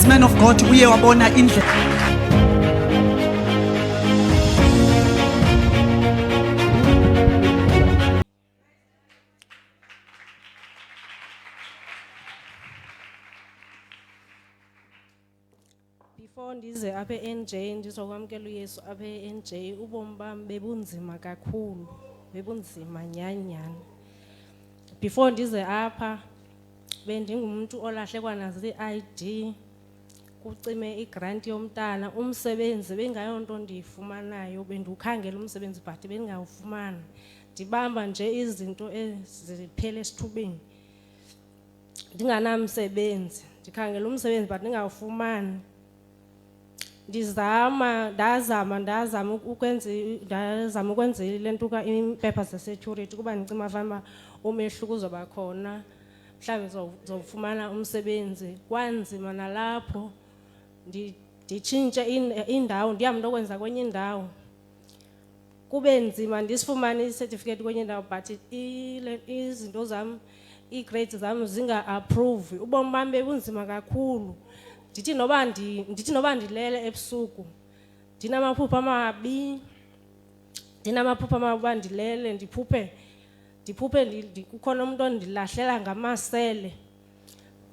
this man of God uye wabona indlela. Before ndize apha eNJ ndizokwamkela uYesu apha eNJ ubomi bam bebunzima kakhulu, bebunzima nyanyana. Before ndize apha bendingumuntu olahlekwa nazo ii-ID, kucime igrant yomntana, umsebenzi bengayonto ndiyifumanayo, bendiwukhangela umsebenzi but bendingawufumani. Ndibamba nje izinto eziphela esithubeni. Ndinganamsebenzi, ndikhangela umsebenzi but ndingawufumani. Ndazama ukwenza le nto iimpepha ze-security kuba ndicima fama umehluko uzoba khona, mhlawumbi uzofumana umsebenzi. Kwanzima nalapho nditshintshe indawo, ndihambe ndokwenza kwenye indawo. Kube nzima ndisifumane i-certificate kwenye indawo but izinto zam, ii-grades zam zinga-approve. Ubomi bam bebunzima kakhulu. Ndithi noba ndilele ebusuku ndinamaphupha amabi, uba ndilele ndiphuphe kukhona umuntu ondilahlela ngamasele,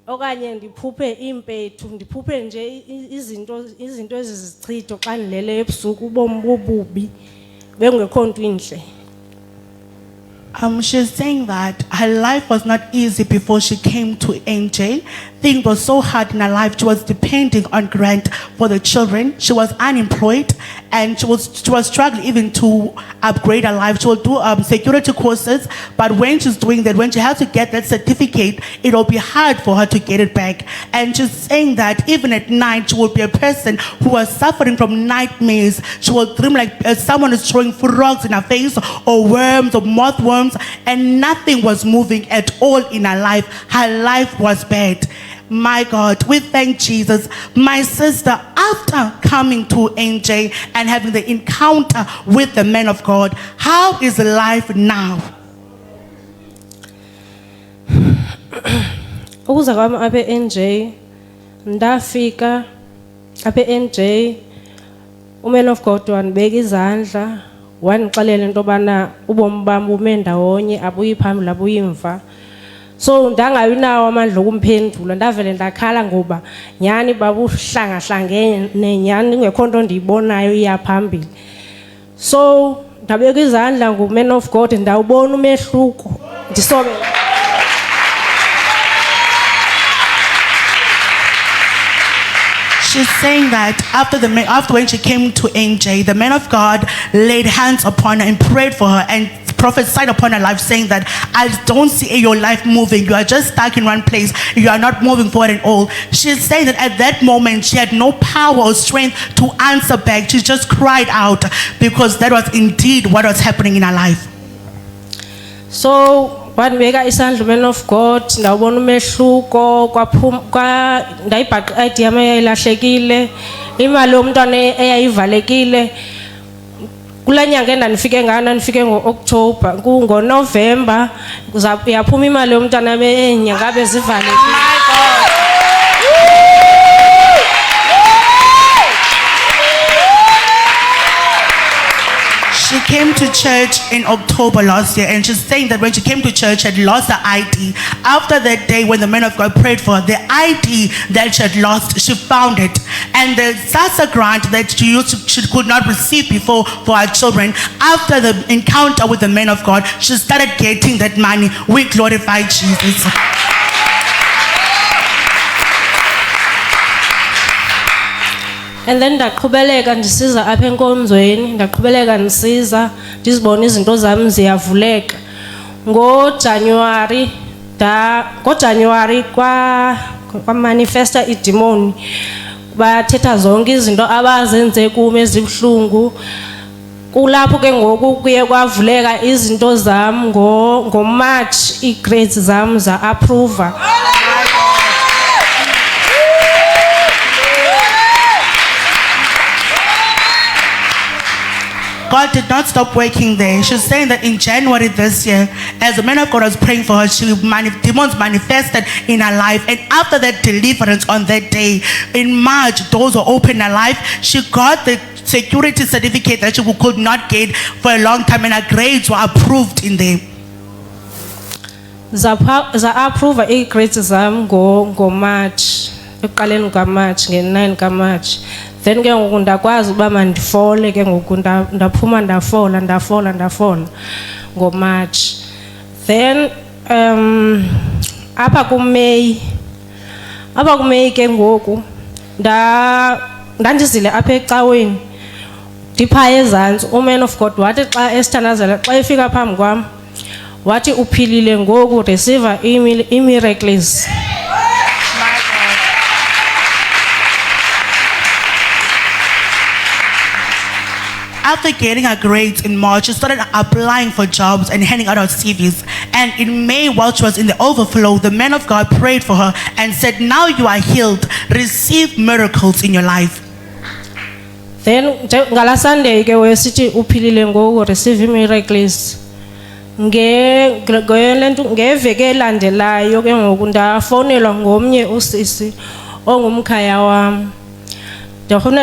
okanye ndiphuphe iimpethu, ndiphuphe nje izinto ezizichitho xa ndilele ebusuku. Ubomi bobubi bengekho nto intle. She's saying that her life was not easy before she came to NJ. Things were so hard in her life. She was depending on grant for the children. She was unemployed, and she was struggling even to upgrade her life. She will do security courses, but when she's doing that, when she has to get that certificate, it will be hard for her to get it back. And she's saying that even at night, she will be a person who was suffering from nightmares. She will dream like someone is throwing frogs in her face, or worms, or mothworms, and nothing was moving at all in her life. Her life was bad. My God, we thank Jesus. My sister, after coming to NJ and having the encounter with the man of God, how is life now? Ukuza kwami apha eNJ, ndafika apha eNJ, uman of God wandibeka izandla, wandixelela into yobana ubomi bam bume ndawonye, abuyi phambili abuyi mva. So ndangabi nawo amandla okumphendula, ndavele ndakhala ngoba nyhani babuhlangahlangene, nyhani ingekho nto ndiyibonayo iyaphambili. So ndabeka izandla nguman of God, ndawubona umehluko, ndisobe. She's saying that after when she came to NJ, the man of God laid hands upon her and prayed for her and prophesied upon her life, saying that I don't see your life moving. You are just stuck in one place. You are not moving forward at all. She's saying that at that moment she had no power or strength to answer back. She just cried out because that was indeed what was happening in her life. So wandibeka isandla man of God, ndawubona umehluko, ndayibhaqa i-ID yam eyayilahlekile, imali yomntwana eyayivalekile. Kula nyanga endandifike ngayo, ndandifike ngo-October, ngoNovember yaphuma imali yomntwana eenyanga bezivalekile. She came to church in October last year, and she's saying that when she came to church, she had lost her ID. After that day, when the man of God prayed for her, the ID that she had lost, she found it. And the SASSA grant that she could not receive before for her children, after the encounter with the man of God, she started getting that money. We glorify Jesus. And then ndaqhubeleka ndisiza apha enkonzweni, ndaqhubeleka ndisiza ndizibona izinto zami ziyavuleka. ngoJanuary kwamanifesta idemoni, bathetha zonke izinto abazenze kume ezibhlungu. Kulapho ke ngoku kuye kwavuleka izinto zami. ngoMarch igrades zami za approve. God did not stop working there. She's saying that in January this year, as the man of God was praying for her, demons manifested in her life. And after that deliverance on that day, in March, doors were open in her life. She got the security certificate that she could not get for a long time, and her grades were approved in there. Za-approve ii-grades zam ngoMarch, ekuqaleni kaMarch, nge-9 kaMarch. Then ke ngoku ndakwazi uba mandifole ke ngoku ndaphuma ndafola ngoMarch. Then apha kuMeyi ke ngoku ndandizile apha ecaweni ndipha ezantsi. uMan of God wathi xa esithandazela, xa efika phambi kwam wathi uphilile ngoku, receive ii-miracles. After getting her grades in March, she started applying for jobs and handing out her CVs. And in May, while she was in the overflow, the man of God prayed for her and said, now you are healed. Receive miracles in your life. Then ngala Sunday ke wesithi uphilile ngoku, receive miracles. Ngeveke elandelayo ke ngoku ndafonelwa ngomnye usisi ongumkhaya wam.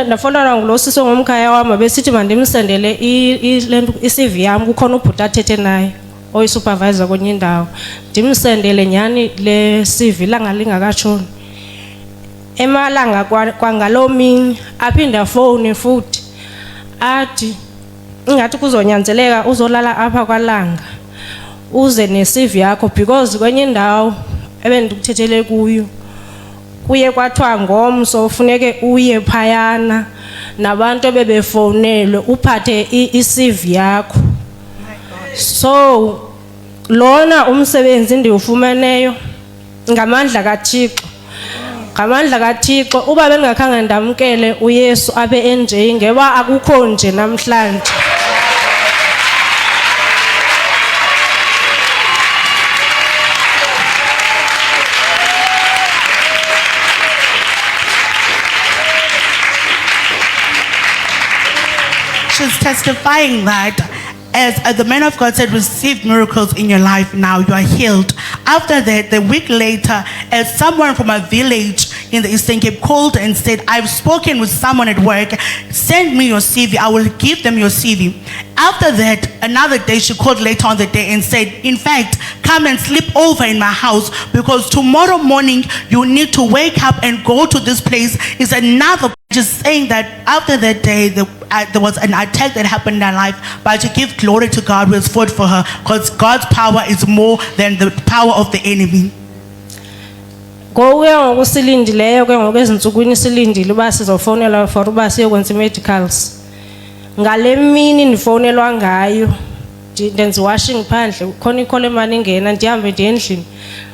Ndafonelwa ngulo sisi ongumkhaya wam, abesithi mandimsendele i-CV yam, kukhona ubhuti athethe naye oyisupervisor kwenye indawo. Ndimsendele nyhani le CV ilanga lingakatshoni. Emalanga kwangaloo mini aphinda afowune futhi athi ingathi kuzonyanzeleka uzolala apha kwalanga uze ne-CV yakho, because kwenye indawo ebendikuthethele kuyo kuye kwathiwa ngomso ufuneke uye phayana nabantu ebebefowunelwe uphathe i-CV yakho. So lona umsebenzi ndiwufumeneyo ngamandla kaThixo. Ngamandla kaThixo, uba bengakhange ndamkele uYesu apha eNJ ngeba akukho nje namhlanje. She's testifying that as the man of God said, receive miracles in your life now, you are healed. After that, the week later, as someone from a village in the Eastern Cape called and said, I've spoken with someone at work, send me your CV, I will give them your CV. After that, another day, she called later on the day and said, in fact, come and sleep over in my house, because tomorrow morning you need to wake up and go to this place. It's another. Just saying that after that day, there was an attack that happened in her life, but to give glory to God who has fought for her, because God's power is more than the power of the enemy. Ngokuya ngokusilindileyo ke ngoku ezintsukwini silindile uba sizofonelwa for uba siyokwenza i-medicals. Ngale mini ndifowunelwa ngayo ndenza washing phandle, khona ikhole emane ingena, ndihambe ndiye endlini.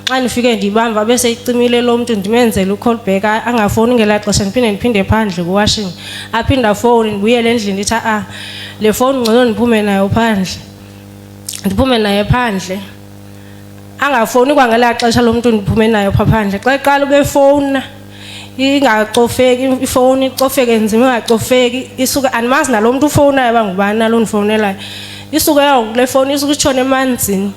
Xa ndifike ndibamba abe seyicimile lo mntu, ndimenzele u-call back, angafowuni ngelaa xesha, ndiphinde phandle ku-washing. Aphinde afowuni, ndibuyele endlini ndithi le fowuni ngcono ndiphume nayo phandle. Ndiphume nayo phandle. Angafowuni kwangelaa xesha lo mntu ndiphume nayo phaa phandle. Xa iqala ubefowuna ingacofeki ifowuni, icofeke nzima ingacofeki, isuke andimazi nalo mntu ufowunayo uba ngubani nalo ndifowunelayo. Isuke kule fowuni isuke itshone emanzini.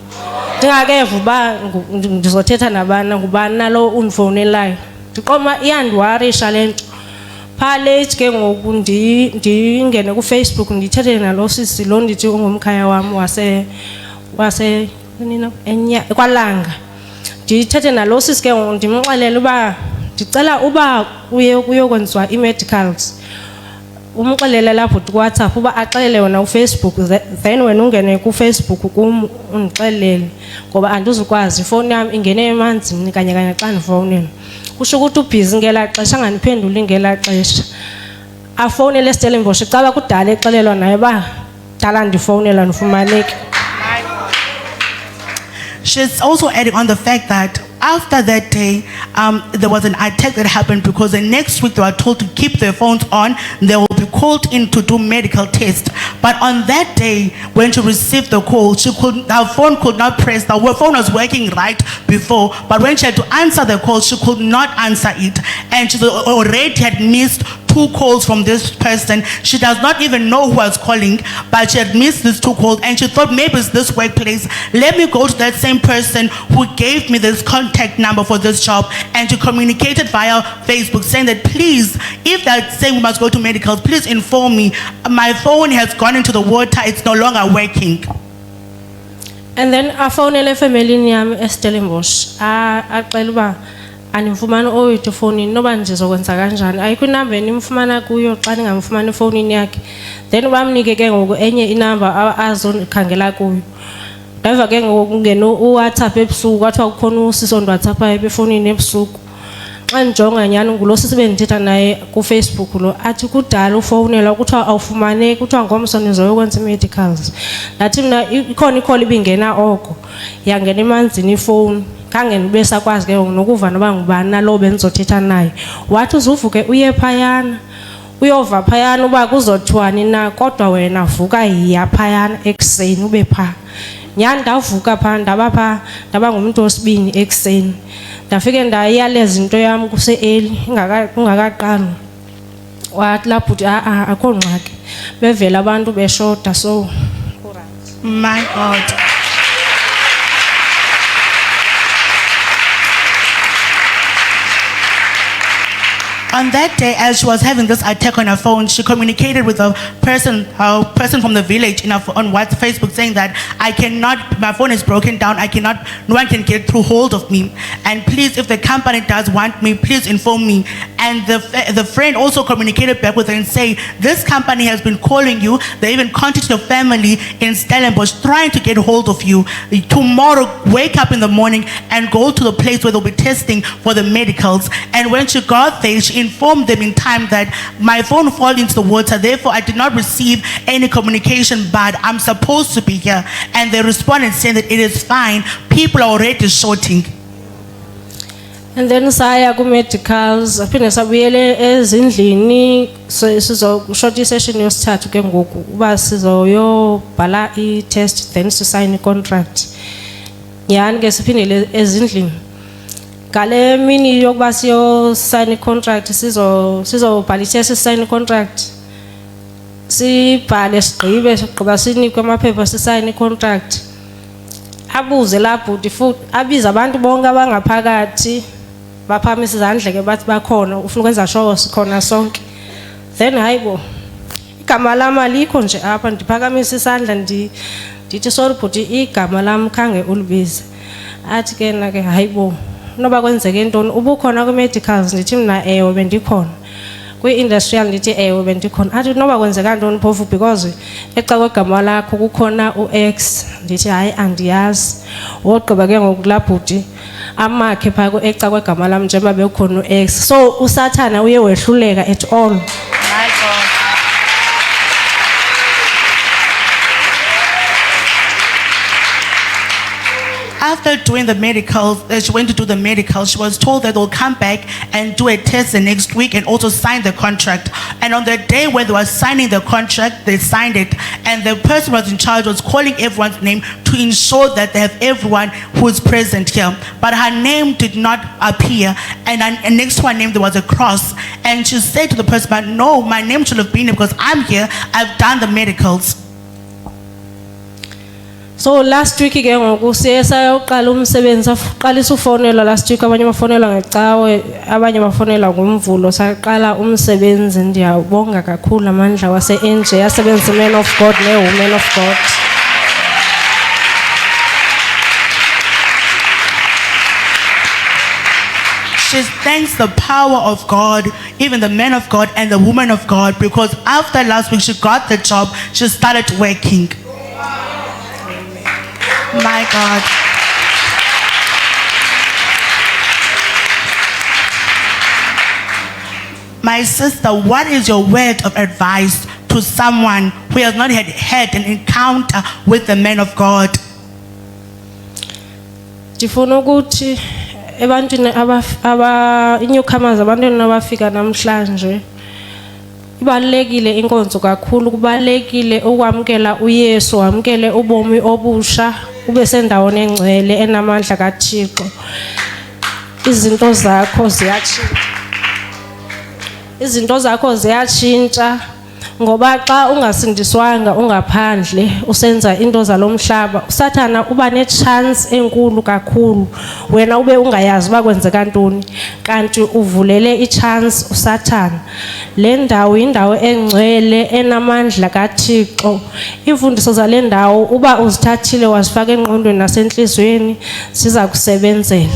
Ndingakeva uba ndizothetha nabani, ngubani nalo undifowunelayo. Ndiqoma iyandiwarisha le nto. Phaa late ke ngoku ndingene kuFacebook ndithethe nalo sisi lo ndithi ungumkhaya wam wase kwalanga. Ndithethe nalo sisi ke ngoku ndimxelele uba ndicela uba uyokwenziwa i-medicals. Umxelele lapho kuWhatsApp uba axelele wona uFacebook, then wena ungene kuFacebook kum undixelele, ngoba andizukwazi ifowuni yami ingene emanzini kanye xa ndifowunela. Kusho ukuthi ubhizi ngelaa xesha, angandiphenduli ngelaa xesha. Afowunele eStellenbosch, icaba kudala exelelwa naye uba dala ndifowunela ndifumaneki. She's also adding on the fact that after that day, there was an attack that happened, because the next week they were told to keep their phones on. They will be called in to do medical tests. But on that day, when she received the call, her phone could not press. The phone was working right before, but when she had to answer the call, she could not answer it. And she already had missed 2 calls from this person. She does not even know who was calling, but she had missed these 2 calls and she thought maybe it's this workplace. Let me go to that same person who gave me this contact number for this job, and she communicated via Facebook saying that please, if they're saying we must go to medicals, please inform me. My phone has gone into the water, it's no longer working. And then afonele family yami eStellenbosch axela uba animfumana oyithu phone noba ndizokwenza kanjani ayikho inamba enimfumana kuyo xa ningamfumana phone yakhe then bamnike ke ngoku enye inamba azonikhangela kuyo ndava ke ngoku ngeno uWhatsApp ebusuku kwathiwa kukhona usiso WhatsApp efonini ebusuku xa njonga nyani ngulo sisibe ndithetha naye ku Facebook lo athi kudala ufonela kuthiwa awufumaneki kuthiwa ngomso nizoyokwenza medicals ndathi mina ikhona icall ibingena oko yangena emanzini ifone khange nibe sakwazi ke nokuva noba ngubani nalo benzothetha naye wathi uzuvuke uye phayana uyova phayana uba kuzothiwani na kodwa wena vuka yiya phayana ekseni ube pha nyani ndavuka pha ndaba ngumuntu osibini ekseni ndafike ndayiyaleza into yami kuse-early ingakaqali wathi lapho akho ngxaki bevela abantu beshota so My God. On that day, as she was having this attack on her phone, she communicated with a person from the village on Facebook saying that my phone is broken down, no one can get through hold of me. And please, if the company does want me, please inform me. And the friend also communicated back with her and say, this company has been calling you, they even contacted your family in Stellenbosch trying to get hold of you. Tomorrow, wake up in the morning and go to the place where they'll be testing for the medicals. And when she got there, she informed them in time that my phone fell into the water, therefore I did not receive any communication, but I'm supposed to be here. And they responded saying that it is fine, people are already shorting. and then saya ku medicals aphinde sabuyele ezindlini sizoshort isession yesithathu ke ngoku uba sizoyobhala i-test then sign i-contract nyani ke siphindele ezindlini ngale mini yokuba sign i-contract sizobhala i-test sign i-contract sibhale sigqiba sinikwe amaphepha sign i-contract abuze lapho futhi abiza abantu bonke abangaphakathi baphamisa izandla ke bathi bakhona ufuna ukwenza show sikhona sonke then hayibo igama lami alikho nje apha ndiphakamisa isandla ndithi sorry bhuti igama lami khange ulibize athi ke na ke hayibo noba kwenzeke intoni ubukhona ku-medicals ndithi mna ewe bendikhona kwi-industrial ndithi ewe bendikhona athi noba kwenzeka ntoni phofu because exa kwegama lakho kukhona u-X ndithi hayi andiyazi wogqiba ke ngoku kulaa bhuti amakhe phaa exa kwegama lam njengoba bekhona u-X so usathana uye wehluleka at all. My God. After doing the medicals, she went to do the medical. She was told that they'll come back and do a test the next week and also sign the contract. And on the day when they were signing the contract, they signed it. And the person who was in charge was calling everyone's name to ensure that they have everyone who is present here. But her name did not appear. And next to her name, there was a cross. And she said to the person, but no, my name should have been here because I'm here. I've done the medicals. So last week ke ngoku siyesayoqala umsebenzi aqalisa ufonela last week abanye bafonela ngecawe abanye bafonela ngomvulo saqala umsebenzi ndiyabonga kakhulu amandla wase-NJ yasebenza men of God ne-women of God. She thanks the power of God, even the men of God and the women of God, because after last week she got the job, she started working. My God. My sister, what is your word of advice to someone who has not had an encounter with the men of God? Ndifuna ukuthi ebantwini newcomers abantwini abafika namhlanje ibalekile inkonzo kakhulu kubalekile ukwamkela uYesu wamkele ubomi obusha ube sendaweni engcwele enamandla kaThixo izinto zakho ziyatshintsha izinto zakho ziyatshintsha ngoba xa ungasindiswanga ungaphandle usenza into zalomhlaba usathana uba nechance enkulu kakhulu wena ube ungayazi uba kwenzeka ntoni kanti uvulele ichance usathana le ndawo yindawo engcwele enamandla kaThixo imfundiso zale ndawo uba uzithathile wazifaka engqondweni nasenhlizweni siza kusebenzela.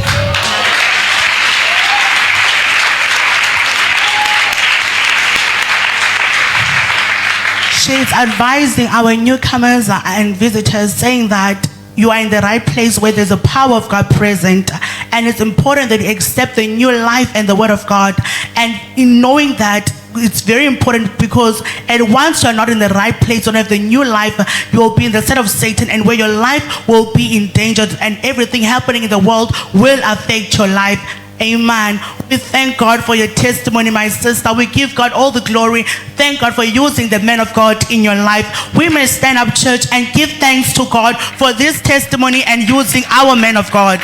She's advising our newcomers and visitors, saying that you are in the right place where there's a power of God present, and it's important that you accept the new life and the word of God. And in knowing that, it's very important because once you're not in the right place, you don't have the new life, you will be in the set of Satan, and where your life will be endangered, and everything happening in the world will affect your life. Amen. We thank God for your testimony, my sister. We give God all the glory. Thank God for using the man of God in your life. We may stand up, church, and give thanks to God for this testimony and using our man of God.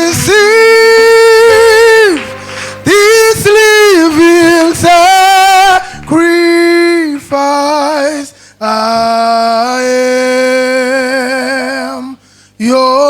Receive this living sacrifice. I am your